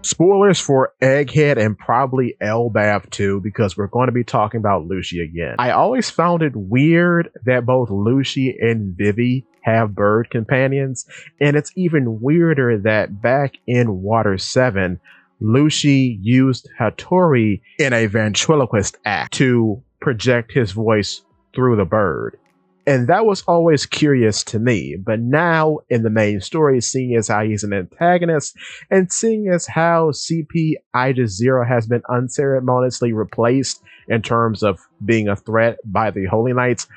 Spoilers for Egghead and probably Elbaf too, because we're going to be talking about Lucy again. I always found it weird that both Lucy and Vivi have bird companions, and it's even weirder that back in Water 7, Lucy used Hattori in a ventriloquist act to project his voice through the bird. And that was always curious to me. But now in the main story, seeing as how he's an antagonist and seeing as how CP Aegis Zero has been unceremoniously replaced in terms of being a threat by the Holy Knights,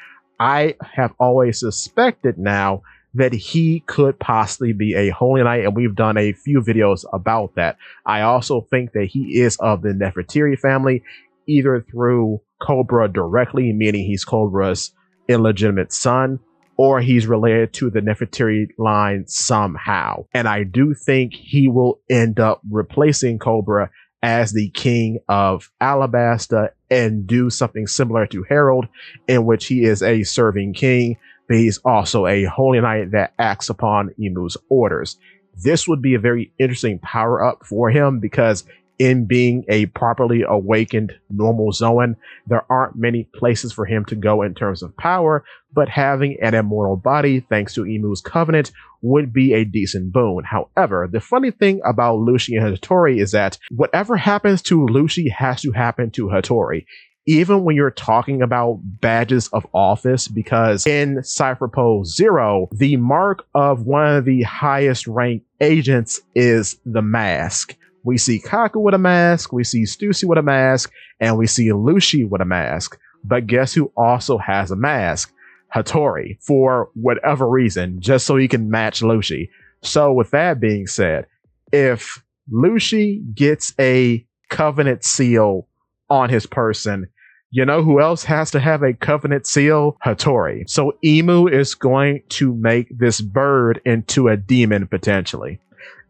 I have always suspected now that he could possibly be a Holy Knight, and we've done a few videos about that. I also think that he is of the Nefertiti family, either through Cobra directly, meaning he's Cobra's illegitimate son, or he's related to the Nefertiti line somehow. And I do think he will end up replacing Cobra as the king of Alabasta and do something similar to Harold, in which he is a serving king, but he's also a holy knight that acts upon Imu's orders. This would be a very interesting power up for him, because in being a properly awakened normal Zoan, there aren't many places for him to go in terms of power, but having an immortal body thanks to Imu's covenant would be a decent boon. However, the funny thing about Lucy and Hattori is that whatever happens to Lucy has to happen to Hattori. Even when you're talking about badges of office, because in Cypher Pole 0, the mark of one of the highest ranked agents is the mask. We see Kaku with a mask, we see Stussy with a mask, and we see Lucy with a mask. But guess who also has a mask? Hattori, for whatever reason, just so he can match Lucy. So with that being said, if Lucy gets a covenant seal on his person, you know who else has to have a covenant seal? Hattori. So Imu is going to make this bird into a demon potentially.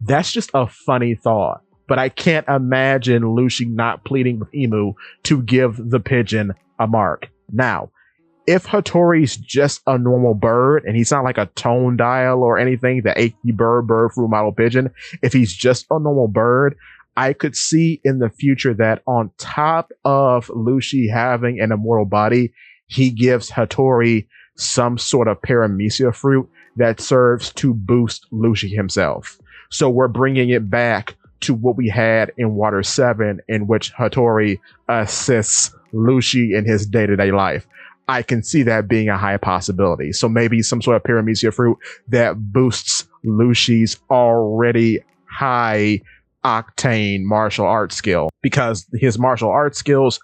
That's just a funny thought. But I can't imagine Lucy not pleading with Imu to give the pigeon a mark. Now, if Hattori's just a normal bird and he's not like a tone dial or anything, the achy bird fruit model pigeon, if he's just a normal bird, I could see in the future that on top of Lucy having an immortal body, he gives Hattori some sort of paramecia fruit that serves to boost Lucy himself. So we're bringing it back to what we had in Water 7, in which Hattori assists Lucy in his day-to-day life. I can see that being a high possibility. So maybe some sort of paramecia fruit that boosts Lucy's already high octane martial arts skill, because his martial arts skills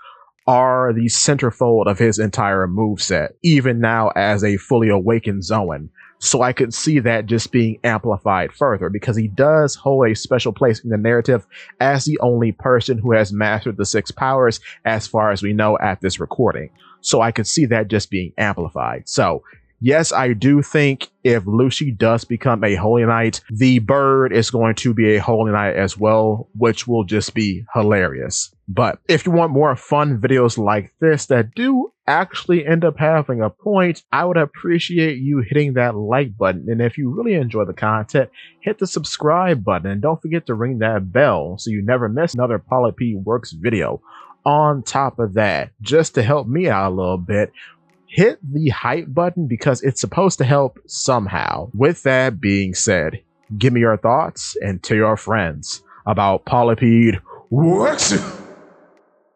are the centerfold of his entire moveset, even now as a fully awakened Zoan. So I could see that just being amplified further, because he does hold a special place in the narrative as the only person who has mastered the 6 powers as far as we know at this recording. So I could see that just being amplified. So yes, I do think if Lucy does become a Holy Knight, the bird is going to be a Holy Knight as well, which will just be hilarious. But if you want more fun videos like this that do actually end up having a point, I would appreciate you hitting that like button. And if you really enjoy the content, hit the subscribe button. And don't forget to ring that bell so you never miss another Poly P Works video. On top of that, just to help me out a little bit, hit the hype button, because it's supposed to help somehow. With that being said, give me your thoughts and tell your friends about Polypede Works.